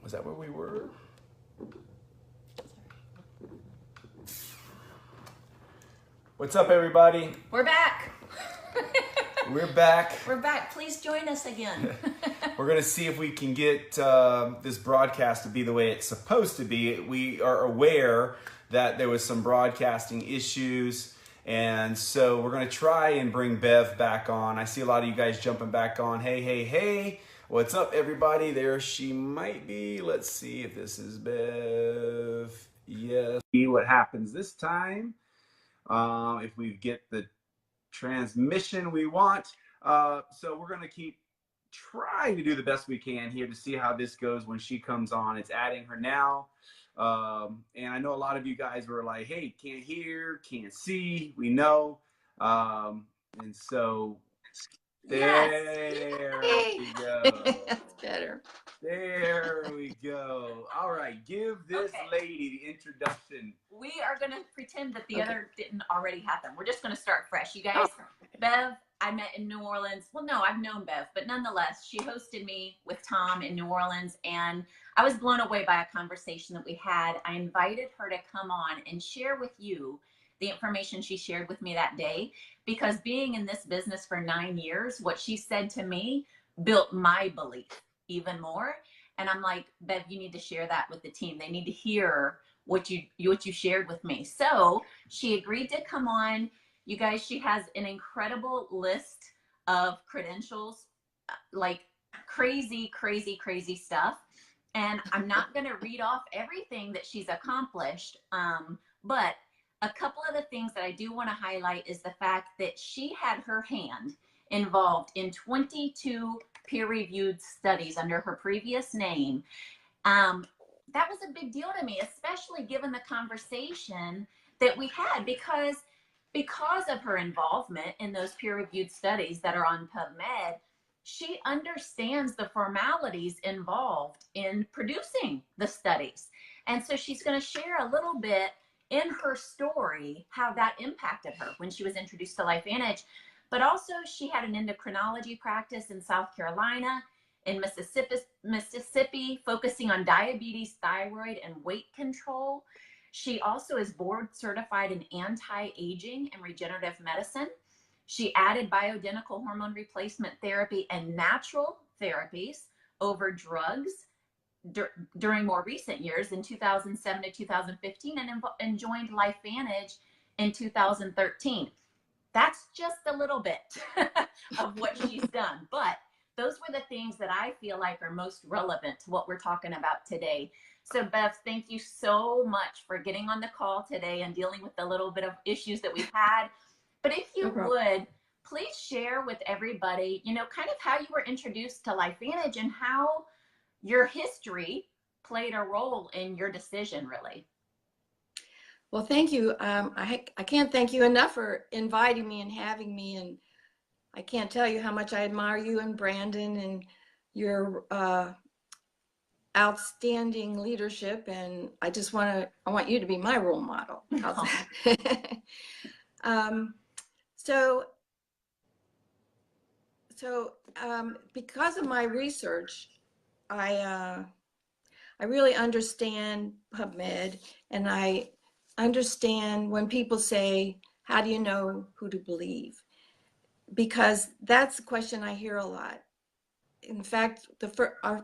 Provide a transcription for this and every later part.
Was that where we were? What's up, everybody? We're back. We're back. We're back. Please join us again. We're going to see if we can get this broadcast to be the way it's supposed to be. We are aware that there was some broadcasting issues, and so we're going to try and bring Bev back on. I see a lot of you guys jumping back on. Hey, hey, hey. What's up, everybody? There she might be. Let's see if this is Bev. Yes. See what happens this time. If we get the transmission we want. So we're going to try to do the best we can here to see how this goes when she comes on. It's adding her now. And I know a lot of you guys were like, hey, can't hear, can't see. We know. And so there we go. That's better. There we go. All right, give this lady the introduction. We are going to pretend that the other didn't already happen. We're just going to start fresh. You guys, Bev, I met in New Orleans. Well, no, I've known Bev, but nonetheless, she hosted me with Tom in New Orleans, and I was blown away by a conversation that we had. I invited her to come on and share with you the information she shared with me that day, because being in this business for 9 years, what she said to me built my belief even more. And I'm like, Bev, you need to share that with the team. They need to hear what you shared with me. So she agreed to come on. You guys, she has an incredible list of credentials, like crazy, crazy, crazy stuff. And I'm not going to read off everything that she's accomplished, but a couple of the things that I do want to highlight is the fact that she had her hand involved in 22 peer-reviewed studies under her previous name. That was a big deal to me, especially given the conversation that we had, because of her involvement in those peer-reviewed studies that are on Pubmed. She understands the formalities involved in producing the studies. And so she's going to share a little bit in her story how that impacted her when she was introduced to LifeVantage. But also, she had an endocrinology practice in South Carolina, in Mississippi, focusing on diabetes, thyroid, and weight control. She also is board certified in anti-aging and regenerative medicine. She added bioidentical hormone replacement therapy and natural therapies over drugs during more recent years in 2007 to 2015, and joined LifeVantage in 2013. That's just a little bit of what she's done. But those were the things that I feel like are most relevant to what we're talking about today. So Bev, thank you so much for getting on the call today and dealing with the little bit of issues that we've had. But if you would, please share with everybody, kind of how you were introduced to LifeVantage and how your history played a role in your decision, really. Well, thank you. I can't thank you enough for inviting me and having me. And I can't tell you how much I admire you and Brandon and your outstanding leadership. And I want you to be my role model. How's that? Because of my research, I really understand Pubmed, and I understand when people say, how do you know who to believe? Because that's a question I hear a lot. In fact,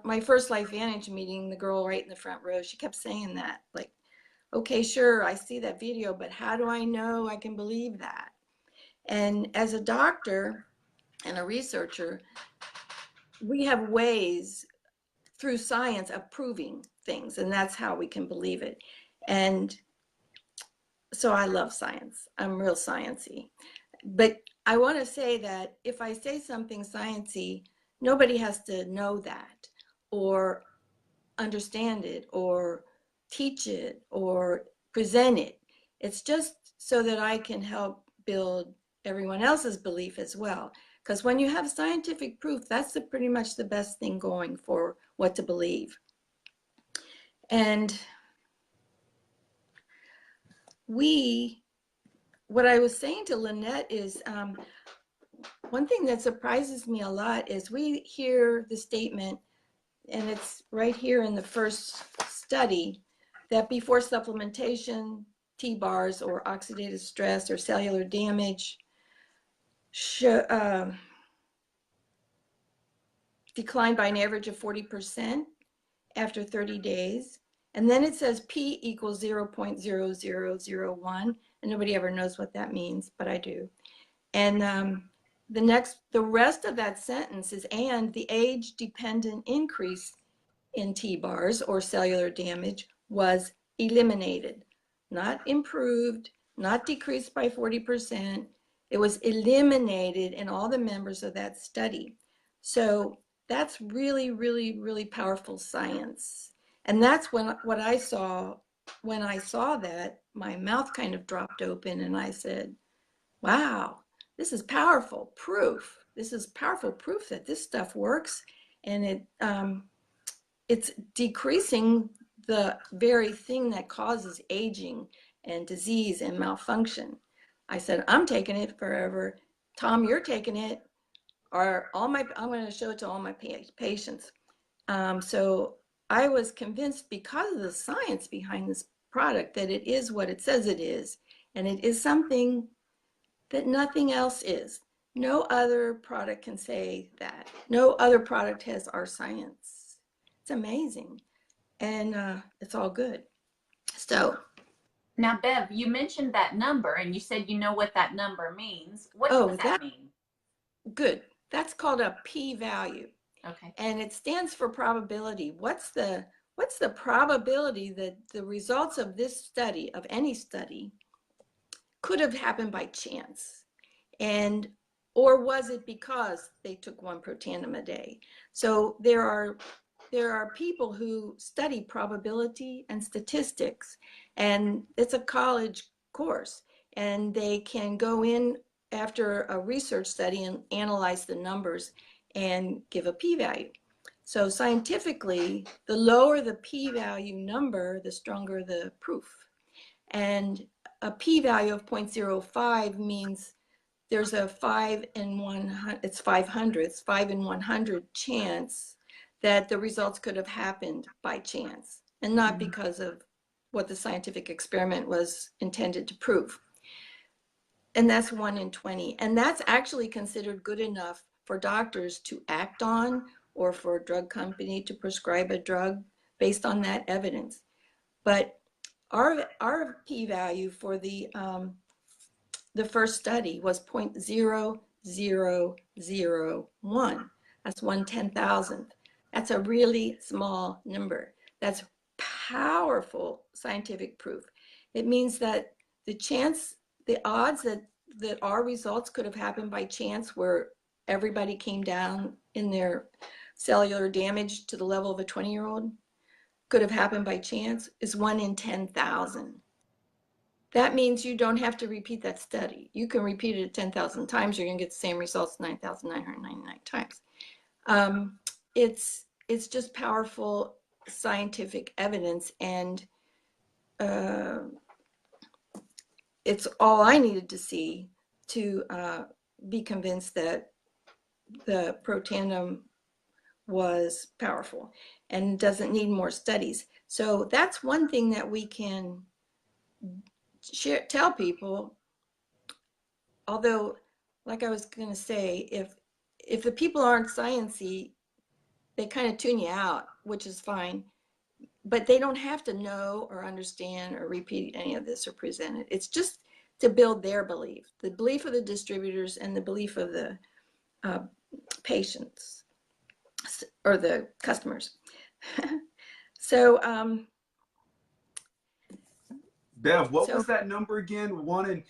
my first LifeVantage meeting, the girl right in the front row, she kept saying that, like, okay, sure, I see that video, but how do I know I can believe that? And as a doctor and a researcher, we have ways through science of proving things, and that's how we can believe it. And so I love science. I'm real sciencey. But I want to say that if I say something sciencey, nobody has to know that or understand it or teach it or present it. It's just so that I can help build everyone else's belief as well. Because when you have scientific proof, that's pretty much the best thing going for what to believe. And what I was saying to Lynette is, one thing that surprises me a lot is we hear the statement, and it's right here in the first study, that before supplementation, Tbars or oxidative stress or cellular damage declined by an average of 40% after 30 days. And then it says P equals 0.0001, and nobody ever knows what that means, but I do. And the rest of that sentence is, and the age-dependent increase in Tbars or cellular damage was eliminated, not improved, not decreased by 40%. It was eliminated in all the members of that study. So that's really, really, really powerful science. And that's what I saw when I saw that. My mouth kind of dropped open and I said, wow, this is powerful proof. This is powerful proof that this stuff works, and it's decreasing the very thing that causes aging and disease and malfunction. I said, I'm taking it forever. Tom, you're taking it. I'm going to show it to all my patients. So I was convinced, because of the science behind this product, that it is what it says it is. And it is something that nothing else is. No other product can say that. No other product has our science. It's amazing. And it's all good. So now, Bev, you mentioned that number and you said you know what that number means. What does that mean? Good. That's called a p-value. Okay. And it stands for probability. What's the probability that the results of this study, of any study, could have happened by chance? Or was it because they took one Protandim a day? So there are people who study probability and statistics, and it's a college course, and they can go in after a research study and analyze the numbers and give a p-value. So scientifically, the lower the p-value number, the stronger the proof. And a p-value of 0.05 means there's a 5 in 100, it's 5 in 100 chance that the results could have happened by chance and not because of what the scientific experiment was intended to prove. And that's 1 in 20. And that's actually considered good enough for doctors to act on, or for a drug company to prescribe a drug based on that evidence. But our p-value for the first study was 0.0001. That's 1/10,000th. That's a really small number. That's powerful scientific proof. It means that the odds that our results could have happened by chance, where everybody came down in their cellular damage to the level of a 20-year-old, could have happened by chance, is 1 in 10,000. That means you don't have to repeat that study. You can repeat it 10,000 times, you're gonna get the same results 9,999 times. It's just powerful scientific evidence, and it's all I needed to see to be convinced that the Protandim was powerful and doesn't need more studies. So that's one thing that we can tell people. Although, like I was going to say, if the people aren't sciencey, they kind of tune you out, which is fine. But they don't have to know or understand or repeat any of this or present it. It's just to build their belief, the belief of the distributors and the belief of the patients or the customers. So, Bev, what was that number again? 1 in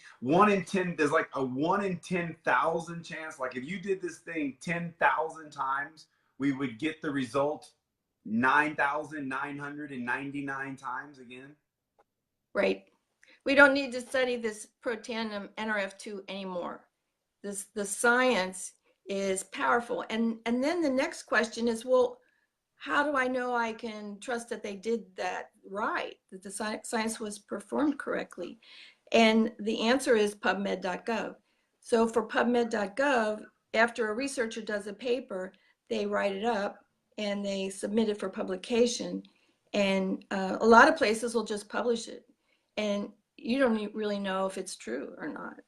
10. There's like a 1 in 10,000 chance. Like if you did this thing 10,000 times, we would get the result 9,999 times again. Right. We don't need to study this Protandim Nrf2 anymore. The science is powerful. And then the next question is, well, how do I know I can trust that they did that right, that the science was performed correctly? And the answer is pubmed.gov. So for pubmed.gov, after a researcher does a paper, they write it up and they submit it for publication. And a lot of places will just publish it. And you don't really know if it's true or not.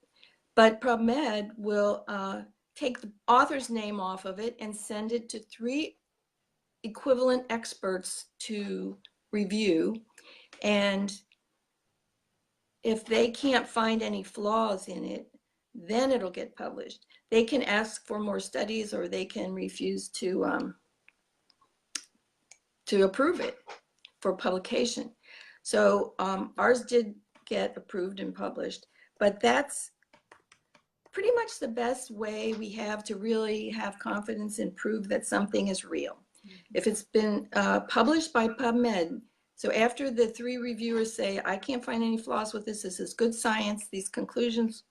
But Pubmed will take the author's name off of it and send it to 3 equivalent experts to review. And if they can't find any flaws in it, then it'll get published. They can ask for more studies, or they can refuse to approve it for publication. So ours did get approved and published, but that's pretty much the best way we have to really have confidence and prove that something is real. If it's been published by Pubmed, so after the 3 reviewers say, I can't find any flaws with this is good science, these conclusions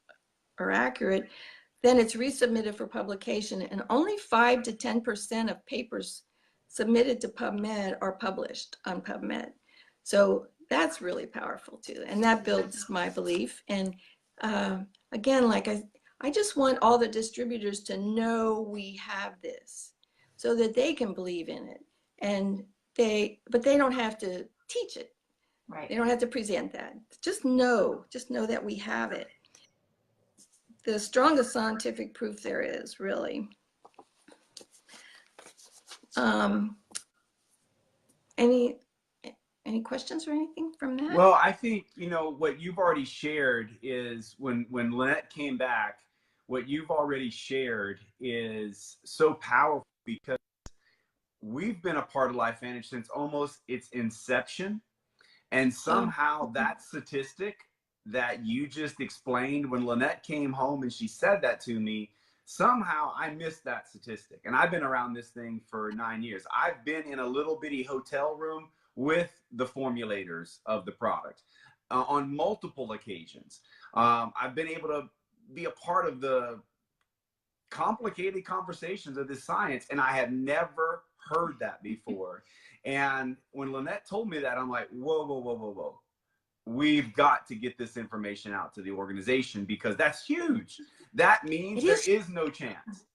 are accurate, then it's resubmitted for publication, and only 5 to 10% of papers submitted to Pubmed are published on Pubmed. So that's really powerful too, and that builds my belief. And again, like I just want all the distributors to know we have this so that they can believe in it. And but they don't have to teach it. Right. They don't have to present that. Just know that we have it. The strongest scientific proof there is, really. Any questions or anything from that? Well, I think, you know, what you've already shared is when Lynette came back, what you've already shared is so powerful, because we've been a part of LifeVantage since almost its inception. And somehow that statistic that you just explained, when Lynette came home and she said that to me, somehow I missed that statistic. And I've been around this thing for 9 years. I've been in a little bitty hotel room with the formulators of the product on multiple occasions. I've been able to be a part of the complicated conversations of this science, and I had never heard that before. And when Lynette told me that, I'm like, whoa, whoa, whoa, whoa, whoa. We've got to get this information out to the organization, because that's huge. That means there is no chance.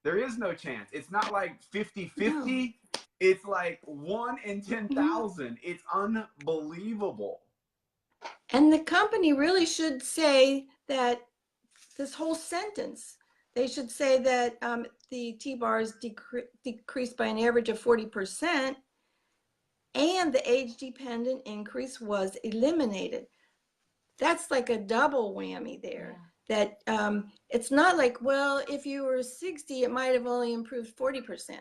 There is no chance. It's not like 50-50. No. It's like 1 in 10,000. It's unbelievable. And the company really should say that this whole sentence, they should say that the Tbars decreased by an average of 40%, and the age-dependent increase was eliminated. That's like a double whammy there. Yeah. That it's not like, well, if you were 60, it might have only improved 40%.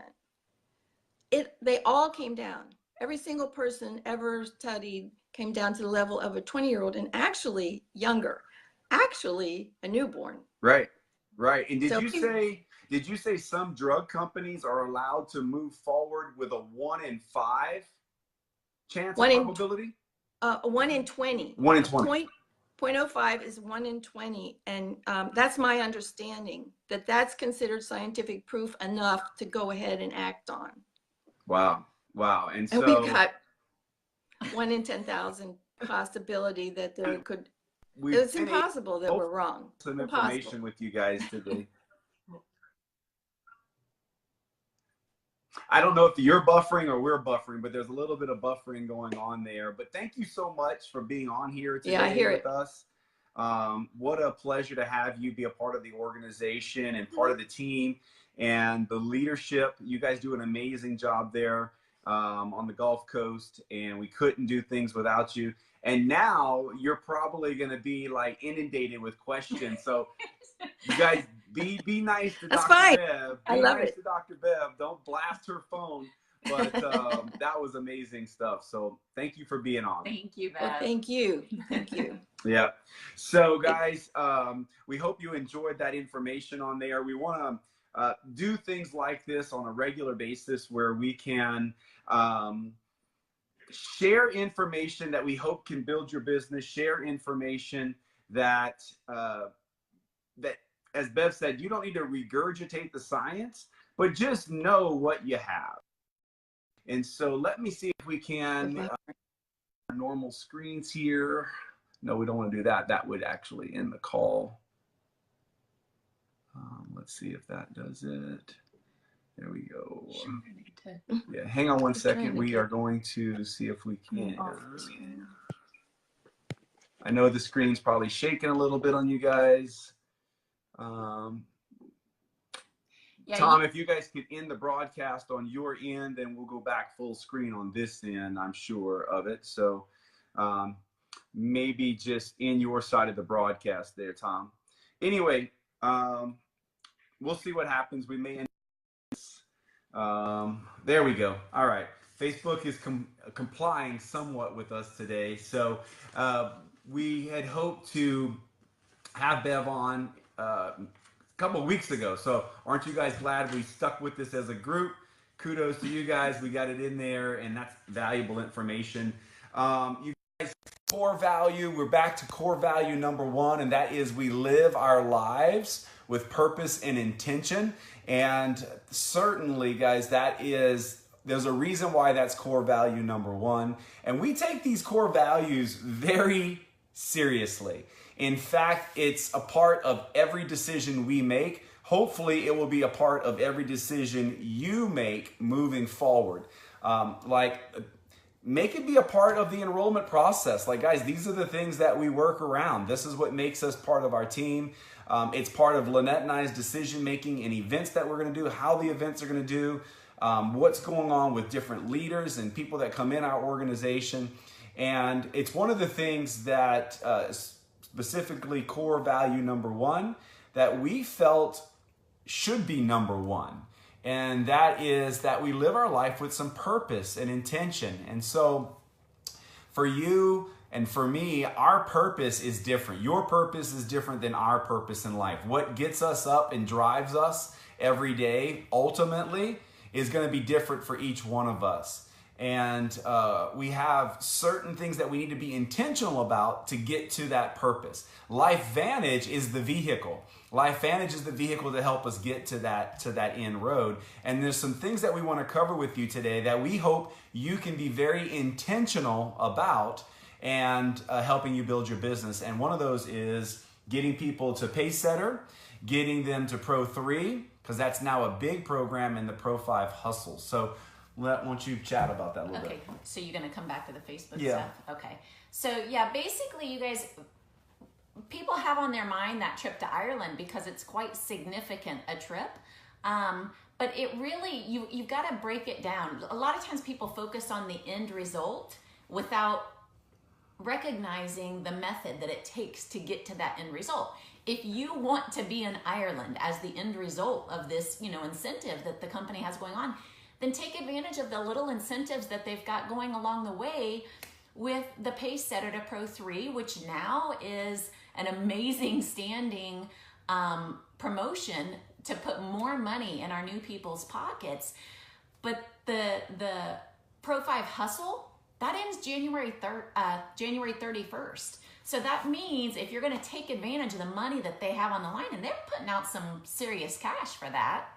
They all came down. Every single person ever studied came down to the level of a 20-year-old, and actually younger, actually a newborn. Right, right. And did you say some drug companies are allowed to move forward with a 1 in 5 chance probability? 1 in 20. 1 in 20. 0.05 is 1 in 20, and that's my understanding, that that's considered scientific proof enough to go ahead and act on. Wow, wow. And so we've got 1 in 10,000 possibility that there could. It's impossible that we're wrong. Some information with you guys today. I don't know if you're buffering or we're buffering, but there's a little bit of buffering going on there. But thank you so much for being on here today with us. What a pleasure to have you be a part of the organization and part of the team and the leadership. You guys do an amazing job there on the Gulf Coast, and we couldn't do things without you. And now you're probably going to be like inundated with questions. So you guys be nice to Dr. Bev. I love it. To Dr. Bev. Don't blast her phone. But that was amazing stuff. So thank you for being on. Thank you, Bev. Well, thank you. Thank you. Yeah. So guys, we hope you enjoyed that information on there. We want to do things like this on a regular basis where we can share information that we hope can build your business, share information that, as Bev said, you don't need to regurgitate the science, but just know what you have. And so let me see if we can, normal screens here. No, we don't want to do that. That would actually end the call. Let's see if that does it. There we go. Yeah, hang on one second. We are going to see if we can. I know the screen's probably shaking a little bit on you guys. Tom, if you guys could end the broadcast on your end, then we'll go back full screen on this end, I'm sure of it. So maybe just in your side of the broadcast there, Tom. Anyway, we'll see what happens. We may end this. There we go. All right. Facebook is complying somewhat with us today. So we had hoped to have Bev on couple of weeks ago. So aren't you guys glad we stuck with this as a group? Kudos to you guys. We got it in there, and that's valuable information. You guys, core value, we're back to core value number 1, and that is we live our lives with purpose and intention. And certainly, guys, there's a reason why that's core value number 1. And we take these core values very seriously. In fact, it's a part of every decision we make. Hopefully, it will be a part of every decision you make moving forward. Make it be a part of the enrollment process. Like, guys, these are the things that we work around. This is what makes us part of our team. It's part of Lynette and I's decision making and events that we're going to do, how the events are going to do, what's going on with different leaders and people that come in our organization. And it's one of the things that specifically core value number 1 that we felt should be number 1. And that is that we live our life with some purpose and intention. And so for you and for me, our purpose is different. Your purpose is different than our purpose in life. What gets us up and drives us every day ultimately is going to be different for each one of us. And we have certain things that we need to be intentional about to get to that purpose. LifeVantage is the vehicle. LifeVantage is the vehicle to help us get to that end road. And there's some things that we want to cover with you today that we hope you can be very intentional about and helping you build your business. And one of those is getting people to Pacesetter, getting them to Pro 3, because that's now a big program in the Pro 5 hustle. So why don't you chat about that a little bit? Okay, so you're going to come back to the Facebook Yeah. stuff? Okay. So yeah, basically you guys, people have on their mind that trip to Ireland because it's quite significant a trip. But it really, you've got to break it down. A lot of times people focus on the end result without recognizing the method that it takes to get to that end result. If you want to be in Ireland as the end result of this, incentive that the company has going on, then take advantage of the little incentives that they've got going along the way with the Pacesetter to Pro 3, which now is an amazing standing promotion to put more money in our new people's pockets. But the Pro 5 hustle, that ends January 31st. So that means if you're going to take advantage of the money that they have on the line, and they're putting out some serious cash for that,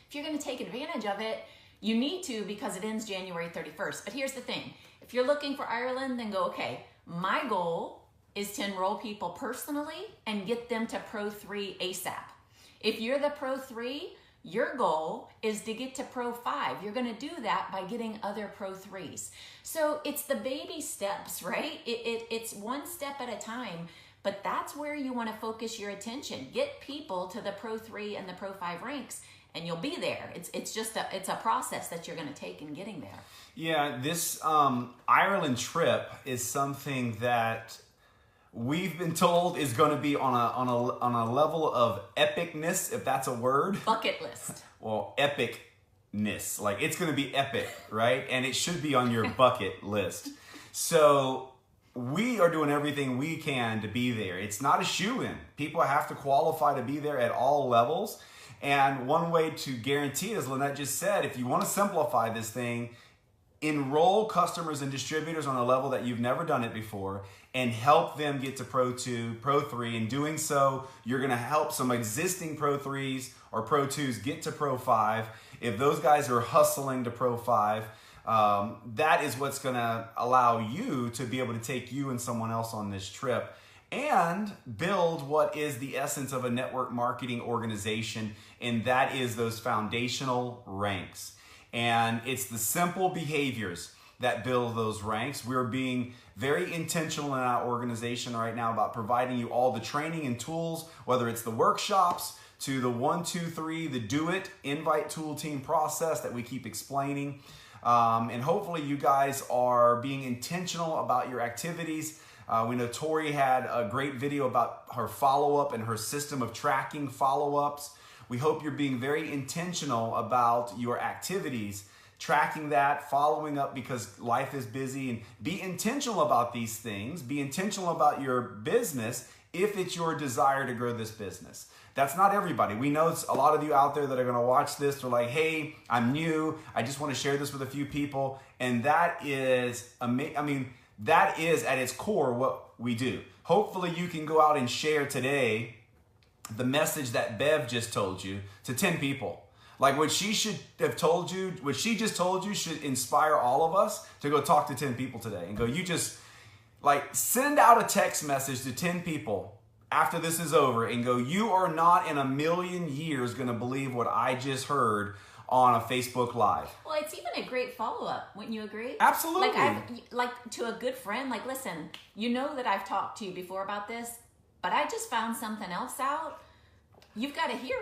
if you're going to take advantage of it, you need to, because it ends January 31st. But here's the thing. If you're looking for Ireland, then go, okay, my goal is to enroll people personally and get them to Pro 3 ASAP. If you're the Pro 3, your goal is to get to Pro 5. You're going to do that by getting other Pro 3s. So it's the baby steps, right? It's one step at a time. But that's where you want to focus your attention. Get people to the Pro 3 and the Pro 5 ranks, and you'll be there. It's a process that you're going to take in getting there. Yeah, this Ireland trip is something that we've been told is going to be on a level of epicness, if that's a word. Bucket list. Well, epicness, like it's going to be epic, right? And it should be on your bucket list. So we are doing everything we can to be there. It's not a shoo-in. People have to qualify to be there at all levels. And one way to guarantee it, as Lynette just said, if you want to simplify this thing, enroll customers and distributors on a level that you've never done it before and help them get to Pro 2, Pro 3. In doing so, you're going to help some existing Pro 3s or Pro 2s get to Pro 5. If those guys are hustling to Pro 5, that is what's going to allow you to be able to take you and someone else on this trip. and build what is the essence of a network marketing organization, and that is those foundational ranks. And it's the simple behaviors that build those ranks. We're being very intentional in our organization right now about providing you all the training and tools, whether it's the workshops to the 1, 2, 3, the do it, invite tool team process that we keep explaining. And hopefully you guys are being intentional about your activities. We know Tori had a great video about her follow-up and her system of tracking follow-ups. We hope you're being very intentional about your activities, tracking that, following up because life is busy, and be intentional about these things. Be intentional about your business if it's your desire to grow this business. That's not everybody. We know a lot of you out there that are going to watch this. They're like, hey, I'm new. I just want to share this with a few people. And that is, that is at its core what we do. Hopefully you can go out and share today the message that Bev just told you to 10 people. Like what she should have told you, what she just told you should inspire all of us to go talk to 10 people today and go, you just like send out a text message to 10 people after this is over and go, you are not in a million years going to believe what I just heard on a Facebook Live. Well, it's even a great follow-up. Wouldn't you agree? Absolutely. Like to a good friend, like, listen, you know that I've talked to you before about this, but I just found something else out. You've got to hear,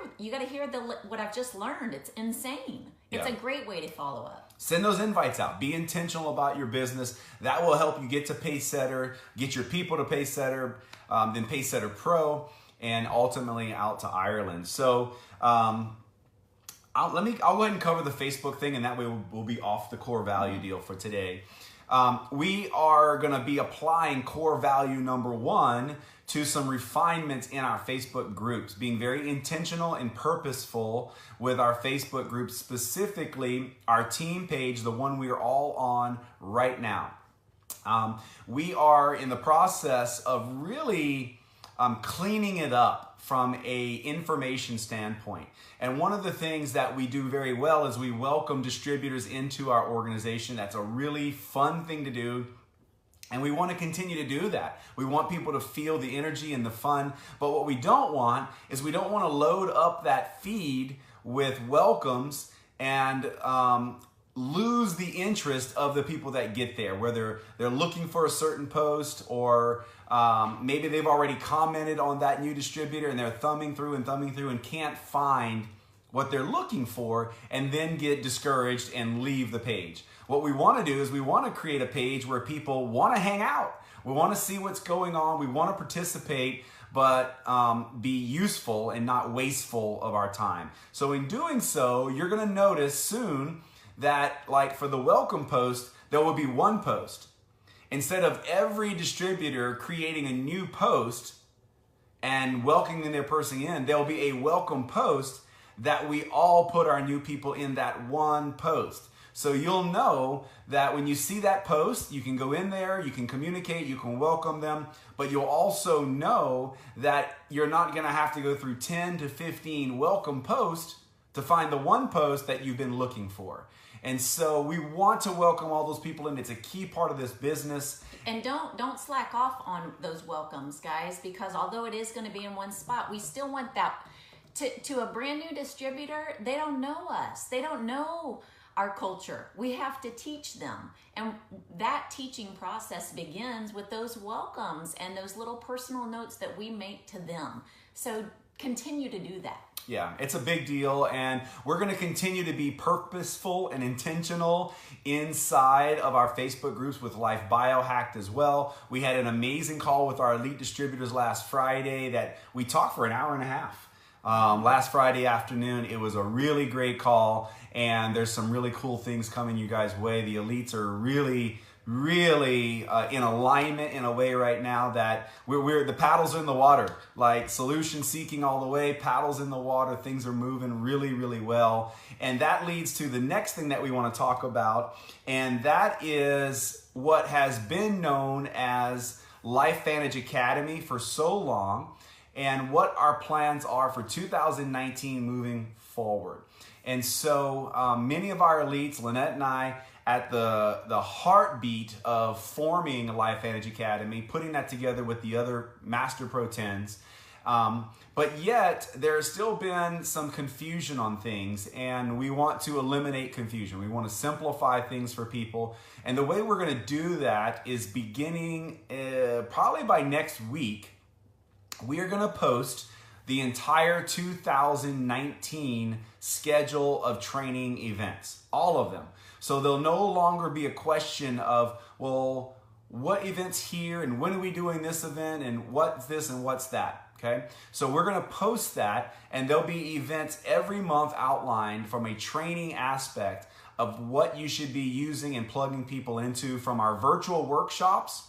what I've just learned. It's insane. It's a great way to follow up. Send those invites out. Be intentional about your business. That will help you get to Pacesetter, get your people to Pacesetter, then Pacesetter Pro, and ultimately out to Ireland. So I'll go ahead and cover the Facebook thing, and that way we'll be off the core value deal for today. We are going to be applying core value number 1 to some refinements in our Facebook groups, being very intentional and purposeful with our Facebook groups, specifically our team page, the one we are all on right now. We are in the process of really cleaning it up from a information standpoint. And one of the things that we do very well is we welcome distributors into our organization. That's a really fun thing to do. And we want to continue to do that. We want people to feel the energy and the fun. But what we don't want is we don't want to load up that feed with welcomes and lose the interest of the people that get there, whether they're looking for a certain post or maybe they've already commented on that new distributor and they're thumbing through and can't find what they're looking for and then get discouraged and leave the page. What we want to do is we want to create a page where people want to hang out. We want to see what's going on. We want to participate, but be useful and not wasteful of our time. So in doing so, you're going to notice soon that, like for the welcome post, there will be one post. Instead of every distributor creating a new post and welcoming their person in, there'll be a welcome post that we all put our new people in that one post. So you'll know that when you see that post, you can go in there, you can communicate, you can welcome them, but you'll also know that you're not going to have to go through 10 to 15 welcome posts to find the one post that you've been looking for. And so we want to welcome all those people in. It's a key part of this business. And don't slack off on those welcomes, guys, because although it is going to be in one spot, we still want that to a brand new distributor. They don't know us. They don't know our culture. We have to teach them. And that teaching process begins with those welcomes and those little personal notes that we make to them. So continue to do that. Yeah, it's a big deal, and we're going to continue to be purposeful and intentional inside of our Facebook groups with Life Biohacked as well. We had an amazing call with our elite distributors last Friday that we talked for an hour and a half. Last Friday afternoon, it was a really great call, and there's some really cool things coming you guys' way. The elites are really in alignment in a way right now that we're the paddles are in the water, like solution seeking all the way, paddles in the water. Things are moving really well, and that leads to the next thing that we want to talk about, and that is what has been known as LifeVantage Academy for so long, and what our plans are for 2019 moving forward. And so many of our elites, Lynette and I, at the heartbeat of forming Life Advantage Academy, putting that together with the other Master Protens. But yet there's still been some confusion on things, and we want to eliminate confusion. We want to simplify things for people. And the way we're going to do that is beginning probably by next week, we are going to post the entire 2019 schedule of training events, all of them. So there'll no longer be a question of, well, what event's here and when are we doing this event and what's this and what's that, okay? So we're gonna post that, and there'll be events every month outlined from a training aspect of what you should be using and plugging people into, from our virtual workshops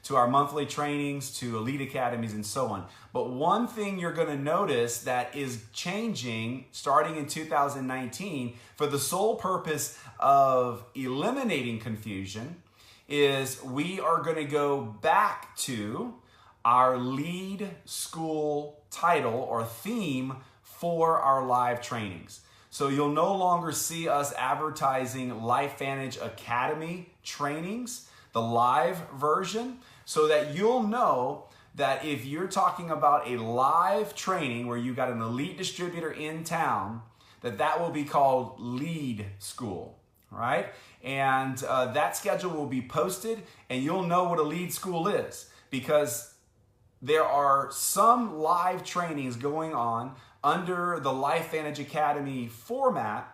to our monthly trainings, to elite academies, and so on. But one thing you're gonna notice that is changing starting in 2019 for the sole purpose of eliminating confusion is we are gonna go back to our lead school title or theme for our live trainings. So you'll no longer see us advertising Life Advantage Academy trainings, the live version, so that you'll know that if you're talking about a live training where you got an elite distributor in town, that will be called lead school, right? And that schedule will be posted, and you'll know what a lead school is, because there are some live trainings going on under the Life Advantage Academy format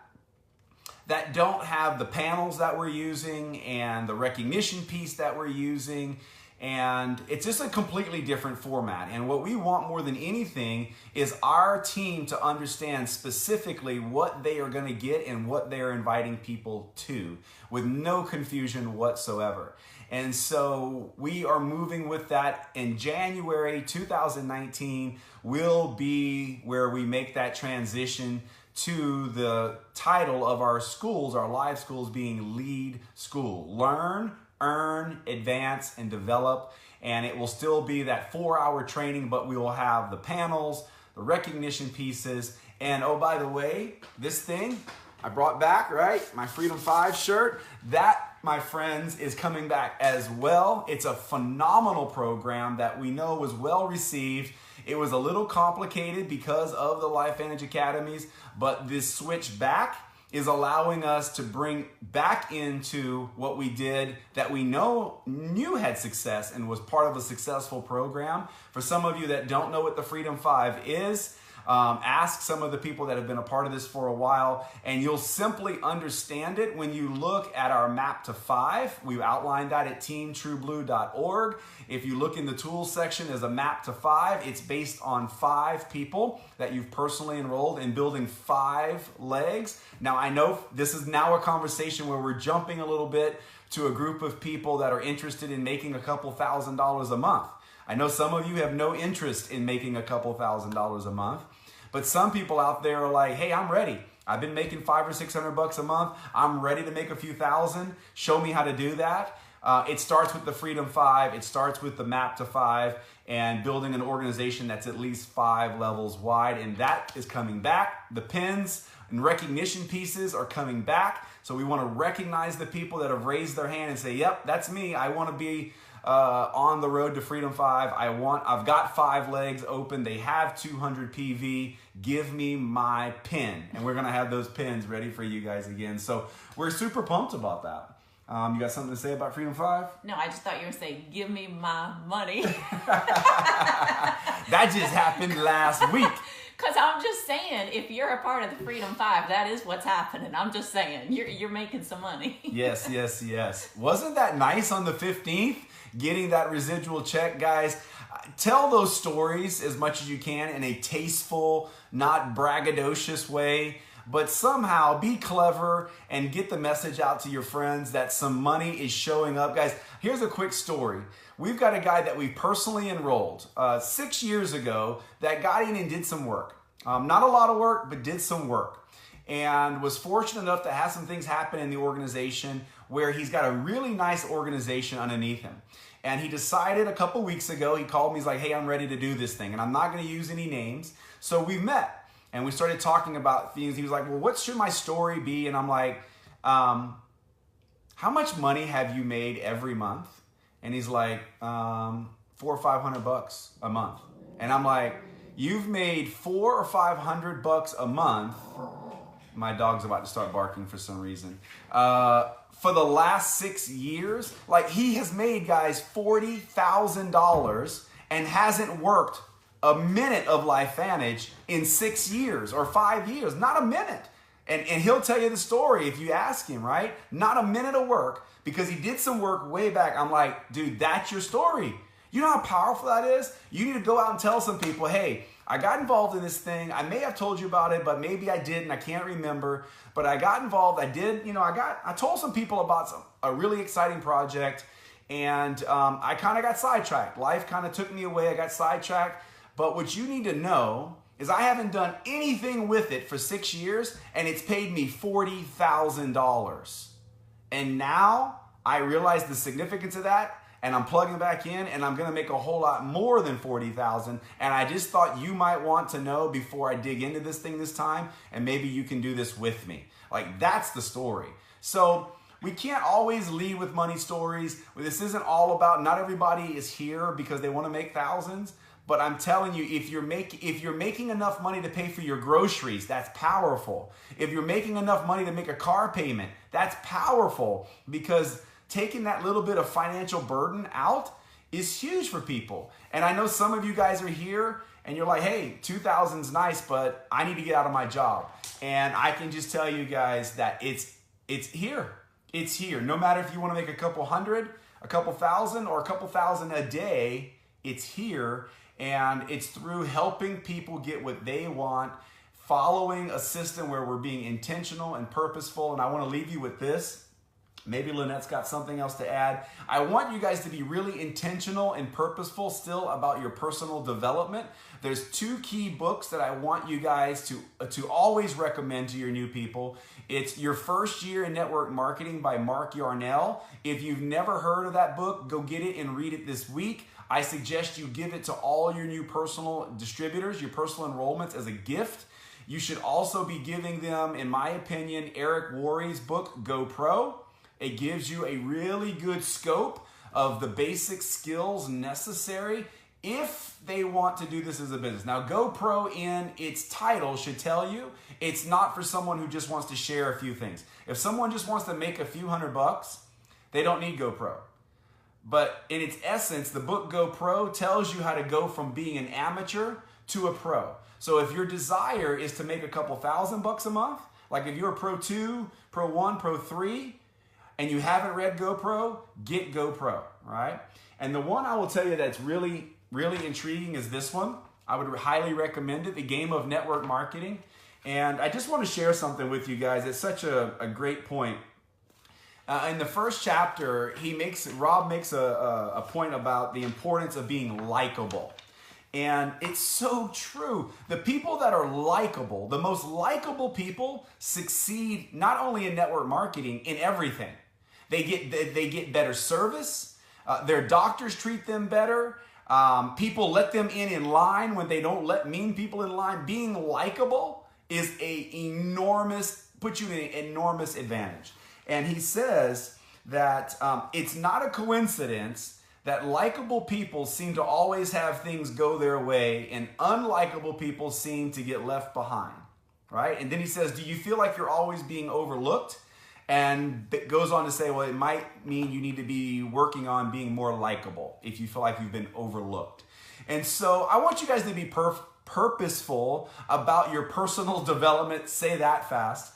that don't have the panels that we're using and the recognition piece that we're using. And it's just a completely different format. And what we want more than anything is our team to understand specifically what they are going to get and what they are inviting people to, with no confusion whatsoever. And so we are moving with that. In January 2019 will be where we make that transition to the title of our schools, our live schools, being Lead School. Learn, earn, advance, and develop. And it will still be that 4-hour training, but we will have the panels, the recognition pieces. And oh, by the way, this thing I brought back, right? My Freedom 5 shirt. That, my friends, is coming back as well. It's a phenomenal program that we know was well received. It was a little complicated because of the Life Advantage Academies, but this switch back is allowing us to bring back into what we did that we knew had success and was part of a successful program. For some of you that don't know what the Freedom 5 is, ask some of the people that have been a part of this for a while, and you'll simply understand it when you look at our map to 5. We've outlined that at teamtrueblue.org. If you look in the tools section, there's a map to 5. It's based on 5 people that you've personally enrolled in building 5 legs. Now, I know this is now a conversation where we're jumping a little bit to a group of people that are interested in making a couple $1,000s a month. I know some of you have no interest in making a couple $1,000s a month, but some people out there are like, hey, I'm ready. I've been making $500 or $600 a month. I'm ready to make a few thousand. Show me how to do that. It starts with the Freedom 5. It starts with the map to 5 and building an organization that's at least 5 levels wide. And that is coming back. The pins and recognition pieces are coming back. So we want to recognize the people that have raised their hand and say, yep, that's me. I want to be on the road to Freedom 5. I've got 5 legs open. They have 200 PV. Give me my pin. And we're going to have those pins ready for you guys again. So we're super pumped about that. You got something to say about Freedom 5? No, I just thought you were saying, give me my money. That just happened last week. Because I'm just saying, if you're a part of the Freedom 5, that is what's happening. I'm just saying, you're making some money. Yes, yes, yes. Wasn't that nice on the 15th? Getting that residual check, guys. Tell those stories as much as you can in a tasteful, not braggadocious way, but somehow be clever and get the message out to your friends that some money is showing up. Guys, here's a quick story. We've got a guy that we personally enrolled 6 years ago that got in and did some work. Not a lot of work, but did some work. And was fortunate enough to have some things happen in the organization where he's got a really nice organization underneath him. And he decided a couple weeks ago, he called me, he's like, hey, I'm ready to do this thing. And I'm not going to use any names. So we met and we started talking about things. He was like, well, what should my story be? And I'm like, how much money have you made every month? And he's like, $400 or $500 a month. And I'm like, you've made $400 or $500 a month. My dog's about to start barking for some reason. For the last 6 years, like he has made, guys, $40,000 and hasn't worked a minute of LifeVantage in 6 years or 5 years, not a minute. And he'll tell you the story if you ask him, right? Not a minute of work because he did some work way back. I'm like, dude, that's your story. You know how powerful that is? You need to go out and tell some people, hey, I got involved in this thing. I may have told you about it, but maybe I didn't. I can't remember. But I got involved. I did, I told some people about a really exciting project, and I kind of got sidetracked. Life kind of took me away. I got sidetracked. But what you need to know is I haven't done anything with it for 6 years, and it's paid me $40,000. And now I realize the significance of that, and I'm plugging back in, and I'm going to make a whole lot more than $40,000. And I just thought you might want to know before I dig into this thing this time, and maybe you can do this with me. Like, that's the story. So we can't always lead with money stories. This isn't all about, not everybody is here because they want to make thousands. But I'm telling you, if you're making enough money to pay for your groceries, that's powerful. If you're making enough money to make a car payment, that's powerful, because taking that little bit of financial burden out is huge for people. And I know some of you guys are here and you're like, hey, 2,000's nice, but I need to get out of my job. And I can just tell you guys that it's here. It's here. No matter if you want to make a couple hundred, a couple thousand, or a couple thousand a day, it's here. And it's through helping people get what they want, following a system where we're being intentional and purposeful. And I want to leave you with this. Maybe Lynette's got something else to add. I want you guys to be really intentional and purposeful still about your personal development. There's 2 key books that I want you guys to always recommend to your new people. It's Your First Year in Network Marketing by Mark Yarnell. If you've never heard of that book, go get it and read it this week. I suggest you give it to all your new personal distributors, your personal enrollments, as a gift. You should also be giving them, in my opinion, Eric Worre's book, Go Pro. It gives you a really good scope of the basic skills necessary if they want to do this as a business. Now, Go Pro in its title should tell you it's not for someone who just wants to share a few things. If someone just wants to make a few $100, they don't need Go Pro. But in its essence, the book Go Pro tells you how to go from being an amateur to a pro. So if your desire is to make a couple $1,000 a month, like if you're a Pro 2, Pro 1, Pro 3, and you haven't read GoPro, get GoPro, right? And the one I will tell you that's really, really intriguing is this one. I would highly recommend it, The Game of Network Marketing. And I just want to share something with you guys. It's such a great point. In the first chapter, Rob makes a point about the importance of being likable. And it's so true. The people that are likable, the most likable people, succeed not only in network marketing, in everything. They get better service. Their doctors treat them better. People let them in line when they don't let mean people in line. Being likable is puts you in an enormous advantage. And he says that it's not a coincidence that likable people seem to always have things go their way and unlikable people seem to get left behind, right? And then he says, do you feel like you're always being overlooked? And it goes on to say, well, it might mean you need to be working on being more likable if you feel like you've been overlooked. And so I want you guys to be purposeful about your personal development, say that fast,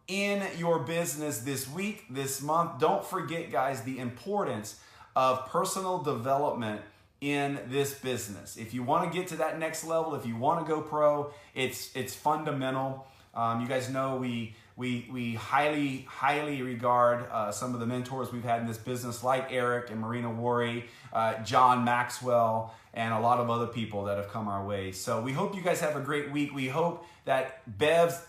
in your business this week, this month. Don't forget, guys, the importance of personal development in this business. If you want to get to that next level, if you want to go pro, it's fundamental. You guys know we highly regard some of the mentors we've had in this business, like Eric and Marina Worre, John Maxwell, and a lot of other people that have come our way. So we hope you guys have a great week. We hope that Bev's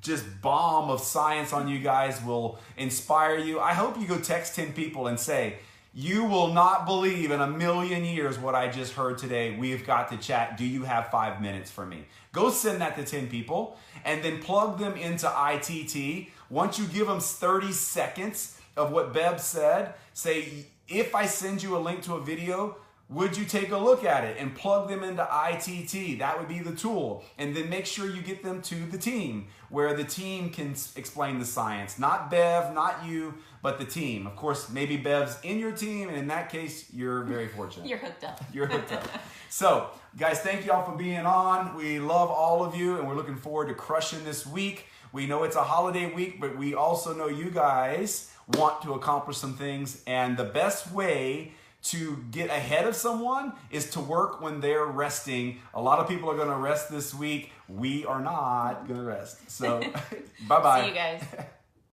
just bomb of science on you guys will inspire you. I hope you go text 10 people and say, you will not believe in a million years what I just heard today. We've got to chat. Do you have 5 minutes for me? Go send that to 10 people and then plug them into ITT. Once you give them 30 seconds, of what Bev said. Say, if I send you a link to a video, would you take a look at it and plug them into ITT? That would be the tool. And then make sure you get them to the team, where the team can explain the science. Not Bev, not you, but the team. Of course, maybe Bev's in your team, and in that case, you're very fortunate. You're hooked up. You're hooked up. So, guys, thank y'all for being on. We love all of you, and we're looking forward to crushing this week. We know it's a holiday week, but we also know you guys want to accomplish some things, and the best way to get ahead of someone is to work when they're resting. A lot of people are going to rest this week. We are not going to rest. So, bye-bye. See you guys.